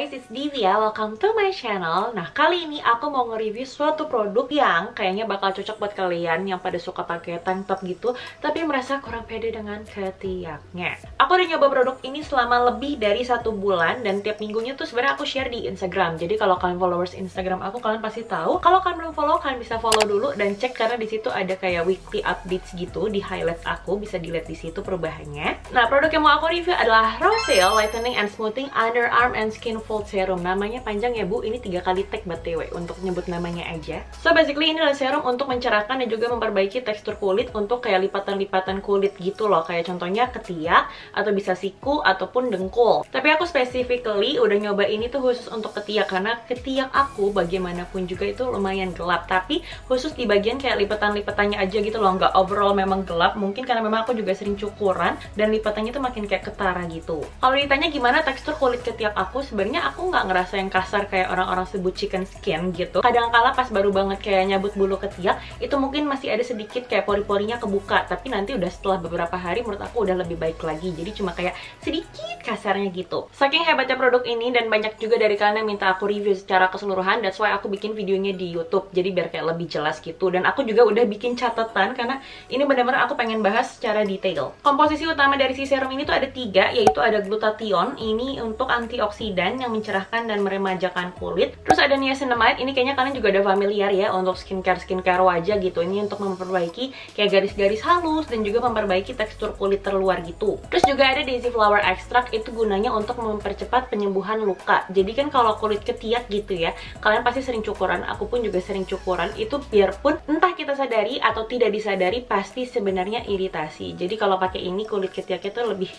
guys, it's Divya. Welcome to my channel. Nah, kali ini aku mau nge-review suatu produk yang kayaknya bakal cocok buat kalian yang pada suka pakai tank top gitu, tapi merasa kurang pede dengan ketiaknya. Aku udah nyoba produk ini selama lebih dari 1 bulan dan tiap minggunya tuh sebenarnya aku share di Instagram. Jadi kalau kalian followers Instagram aku, kalian pasti tahu. Kalau kalian belum follow, kalian bisa follow dulu dan cek karena di situ ada kayak weekly updates gitu di highlight aku, bisa dilihat di situ perubahannya. Nah, produk yang mau aku review adalah Rosale Lightening and Smoothing Underarm and Skin Fold Serum. Namanya panjang ya bu, ini 3 kali tag btw untuk nyebut namanya aja. So basically ini adalah serum untuk mencerahkan dan juga memperbaiki tekstur kulit untuk kayak lipatan-lipatan kulit gitu loh. Kayak contohnya ketiak, atau bisa siku, ataupun dengkul. Tapi aku specifically udah nyoba ini tuh khusus untuk ketiak, karena ketiak aku bagaimanapun juga itu lumayan gelap. Tapi khusus di bagian kayak lipatan-lipatannya aja gitu loh, nggak overall memang gelap. Mungkin karena memang aku juga sering cukuran dan lipatannya tuh makin kayak ketara gitu. Kalau ditanya gimana tekstur kulit ketiak aku, sebenarnya aku nggak ngerasa yang kasar kayak orang-orang sebut chicken skin gitu. Kadang-kala pas baru banget kayak nyabut bulu ketiak, itu mungkin masih ada sedikit kayak pori-porinya kebuka. Tapi nanti udah setelah beberapa hari menurut aku udah lebih baik lagi. Jadi cuma kayak sedikit kasarnya gitu. Saking hebatnya produk ini dan banyak juga dari kalian yang minta aku review secara keseluruhan, that's why aku bikin videonya di YouTube. Jadi biar kayak lebih jelas gitu. Dan aku juga udah bikin catatan karena ini benar-benar aku pengen bahas secara detail. Komposisi utama dari si serum ini tuh ada 3, yaitu ada glutathione, ini untuk antioksidan yang mencerahkan dan meremajakan kulit. Terus ada niacinamide, ini kayaknya kalian juga udah familiar ya untuk skincare wajah gitu. Ini untuk memperbaiki kayak garis-garis halus dan juga memperbaiki tekstur kulit terluar gitu. Terus juga ada daisy flower extract, itu gunanya untuk mempercepat penyembuhan luka. Jadi kan kalau kulit ketiak gitu ya, kalian pasti sering cukuran, aku pun juga sering cukuran. Itu biarpun entah kita sadari atau tidak disadari, pasti sebenarnya iritasi. Jadi kalau pakai ini kulit ketiaknya tuh lebih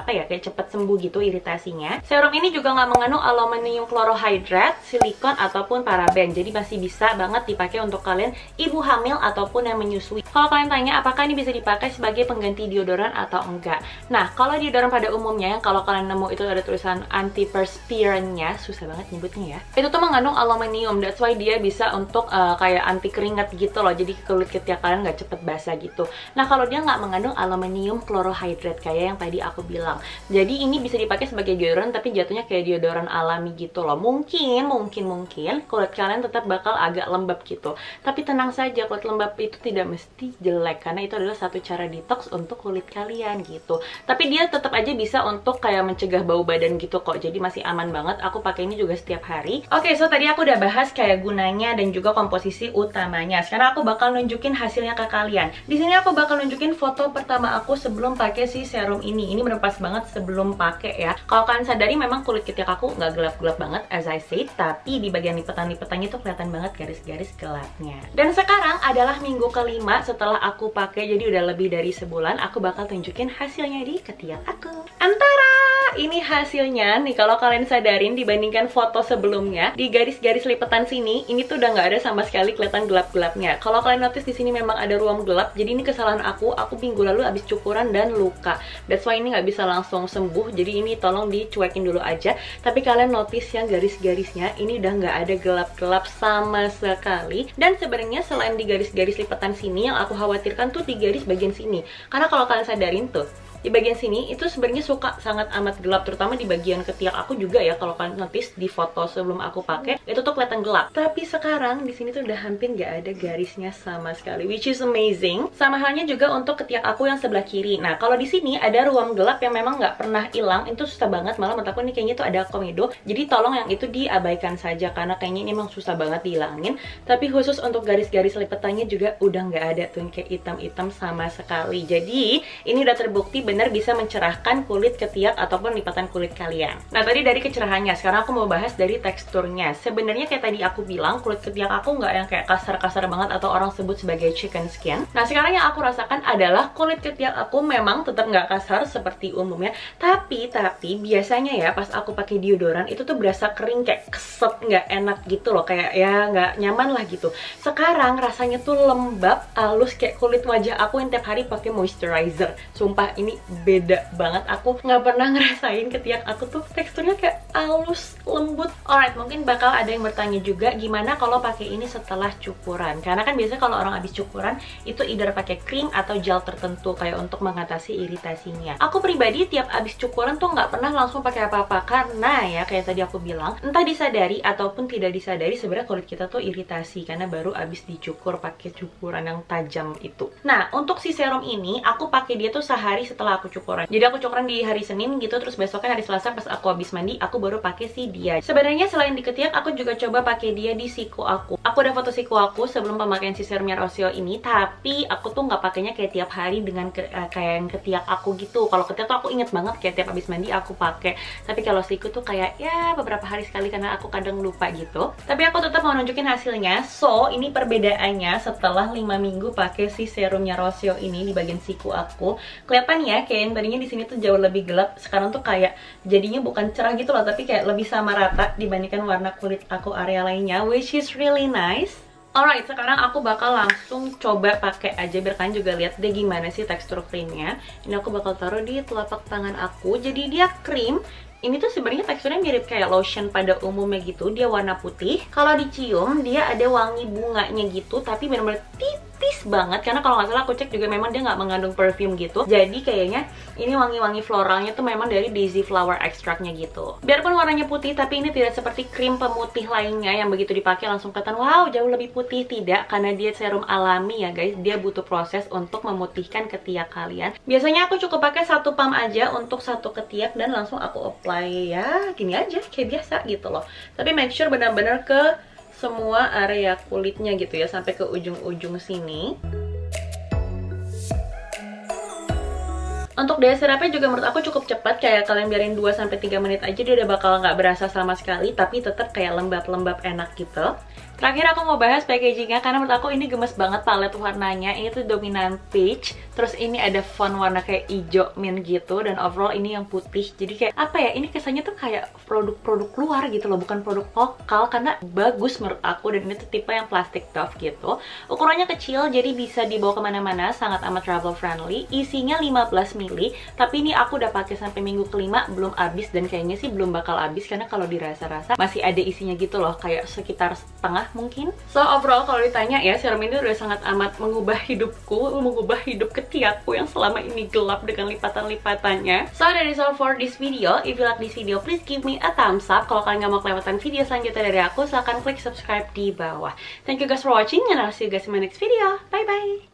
kayak cepet sembuh gitu iritasinya. Serum ini juga nggak mengandung aluminium chlorohydrate, silikon ataupun paraben. Jadi masih bisa banget dipakai untuk kalian ibu hamil ataupun yang menyusui. Kalau kalian tanya apakah ini bisa dipakai sebagai pengganti deodoran atau enggak. Nah, kalau deodoran pada umumnya yang kalau kalian nemu itu ada tulisan antiperspirantnya, susah banget nyebutnya ya. Itu tuh mengandung aluminium, that's why dia bisa untuk kayak anti keringat gitu loh. Jadi kulit ketiak kalian nggak cepet basah gitu. Nah, kalau dia nggak mengandung aluminium chlorohydrate kayak yang tadi aku bilang. Jadi ini bisa dipakai sebagai deodoran tapi jatuhnya kayak deodoran alami gitu loh. Mungkin kulit kalian tetap bakal agak lembab gitu. Tapi tenang saja, kulit lembab itu tidak mesti jelek karena itu adalah satu cara detox untuk kulit kalian gitu. Tapi dia tetap aja bisa untuk kayak mencegah bau badan gitu kok. Jadi masih aman banget. Aku pakai ini juga setiap hari. Oke, so tadi aku udah bahas kayak gunanya dan juga komposisi utamanya. Sekarang aku bakal nunjukin hasilnya ke kalian. Di sini aku bakal nunjukin foto pertama aku sebelum pakai si serum ini. Ini bener pas banget sebelum pakai ya. Kalau kalian sadari memang kulit ketiak aku nggak gelap-gelap banget as I said, tapi di bagian lipatan-lipatannya tuh kelihatan banget garis-garis gelapnya. Dan sekarang adalah minggu kelima setelah aku pakai, jadi udah lebih dari sebulan. Aku bakal tunjukin hasilnya di ketiak aku. Antara ini hasilnya nih, kalau kalian sadarin dibandingkan foto sebelumnya, di garis-garis lipatan sini ini tuh udah nggak ada sama sekali kelihatan gelap-gelapnya. Kalau kalian notice di sini memang ada ruam gelap, jadi ini kesalahan aku minggu lalu abis cukuran dan luka. That's why ini nggak bisa langsung sembuh, jadi ini tolong dicuekin dulu aja. Tapi kalian notice yang garis-garisnya ini udah nggak ada gelap-gelap sama sekali. Dan sebenarnya selain di garis-garis lipatan sini, yang aku khawatirkan tuh di garis bagian sini. Karena kalau kalian sadarin tuh, di bagian sini itu sebenarnya suka sangat amat gelap, terutama di bagian ketiak aku juga ya. Kalau kalian notice di foto sebelum aku pakai itu tuh kelihatan gelap. Tapi sekarang di sini tuh udah hampir nggak ada garisnya sama sekali, which is amazing. Sama halnya juga untuk ketiak aku yang sebelah kiri. Nah, kalau di sini ada ruam gelap yang memang nggak pernah hilang, itu susah banget. Malah menurut aku ini kayaknya tuh ada komedo. Jadi tolong yang itu diabaikan saja karena kayaknya ini memang susah banget dihilangin. Tapi khusus untuk garis-garis lipatannya juga udah nggak ada tuh kayak hitam-hitam sama sekali. Jadi ini udah terbukti benar bisa mencerahkan kulit ketiak ataupun lipatan kulit kalian. Nah, tadi dari kecerahannya, sekarang aku mau bahas dari teksturnya. Sebenarnya kayak tadi aku bilang, kulit ketiak aku nggak yang kayak kasar-kasar banget atau orang sebut sebagai chicken skin. Nah, sekarang yang aku rasakan adalah kulit ketiak aku memang tetap nggak kasar seperti umumnya, tapi biasanya ya pas aku pakai deodoran itu tuh berasa kering, kayak keset, nggak enak gitu loh, kayak ya nggak nyaman lah gitu. Sekarang rasanya tuh lembab, halus, kayak kulit wajah aku yang tiap hari pakai moisturizer. Sumpah ini beda banget. Aku nggak pernah ngerasain ketiak aku tuh teksturnya kayak halus, lembut. Alright, mungkin bakal ada yang bertanya juga gimana kalau pakai ini setelah cukuran. Karena kan biasanya kalau orang habis cukuran itu either pakai krim atau gel tertentu kayak untuk mengatasi iritasinya. Aku pribadi tiap habis cukuran tuh nggak pernah langsung pakai apa-apa karena ya kayak tadi aku bilang, entah disadari ataupun tidak disadari sebenarnya kulit kita tuh iritasi karena baru habis dicukur pakai cukuran yang tajam itu. Nah, untuk si serum ini aku pakai dia tuh sehari setelah aku cukuran. Jadi aku cukuran di hari Senin gitu, terus besoknya hari Selasa pas aku habis mandi aku baru pakai si dia. Sebenarnya selain di ketiak aku juga coba pakai dia di siku aku. Aku udah foto siku aku sebelum pemakaian si serumnya Rosio ini, tapi aku tuh nggak pakainya kayak tiap hari dengan kayak yang ketiak aku gitu. Kalau ketiak tuh aku inget banget kayak tiap habis mandi aku pakai. Tapi kalau siku tuh kayak ya beberapa hari sekali karena aku kadang lupa gitu. Tapi aku tetap mau nunjukin hasilnya. So, ini perbedaannya setelah 5 minggu pakai si serumnya Rosio ini di bagian siku aku. Kelihatan ya kayak yang tadinya di sini tuh jauh lebih gelap, sekarang tuh kayak jadinya bukan cerah gitu loh, tapi kayak lebih sama rata dibandingkan warna kulit aku area lainnya, which is really nice. Alright, sekarang aku bakal langsung coba pakai aja biar kalian juga lihat deh gimana sih tekstur krimnya. Ini aku bakal taruh di telapak tangan aku. Jadi dia krim. Ini tuh sebenarnya teksturnya mirip kayak lotion pada umumnya gitu. Dia warna putih. Kalau dicium dia ada wangi bunganya gitu, tapi benar-benar tipis banget. Karena kalau nggak salah aku cek juga memang dia nggak mengandung perfume gitu. Jadi kayaknya ini wangi-wangi floralnya tuh memang dari daisy flower extractnya gitu. Biarpun warnanya putih, tapi ini tidak seperti krim pemutih lainnya yang begitu dipakai langsung kelihatan wow jauh lebih putih. Tidak, karena dia serum alami ya guys. Dia butuh proses untuk memutihkan ketiak kalian. Biasanya aku cukup pakai satu pump aja untuk satu ketiak dan langsung aku apply ya gini aja kayak biasa gitu loh. Tapi make sure benar-benar ke semua area kulitnya gitu ya, sampai ke ujung-ujung sini. Untuk daya serapnya juga menurut aku cukup cepat, kayak kalian biarin 2-3 menit aja dia udah bakal nggak berasa sama sekali, tapi tetap kayak lembab-lembab enak gitu. Terakhir aku mau bahas packagingnya karena menurut aku ini gemes banget palet warnanya. Ini tuh dominan peach, terus ini ada font warna kayak hijau mint gitu, dan overall ini yang putih. Jadi kayak apa ya, ini kesannya tuh kayak produk-produk luar gitu loh, bukan produk lokal, karena bagus menurut aku. Dan ini tuh tipe yang plastic top gitu. Ukurannya kecil jadi bisa dibawa kemana-mana, sangat amat travel friendly. Isinya 15 ml, tapi ini aku udah pakai sampai minggu kelima belum habis, dan kayaknya sih belum bakal habis karena kalau dirasa-rasa masih ada isinya gitu loh, kayak sekitar setengah mungkin. So overall kalau ditanya ya, serum ini udah sangat amat mengubah hidupku, mengubah hidup ketiakku yang selama ini gelap dengan lipatan-lipatannya. So that is all for this video. If you like this video, please give me a thumbs up. Kalau kalian gak mau kelewatan video selanjutnya dari aku, silahkan klik subscribe di bawah. Thank you guys for watching and I'll see you guys in my next video. Bye bye.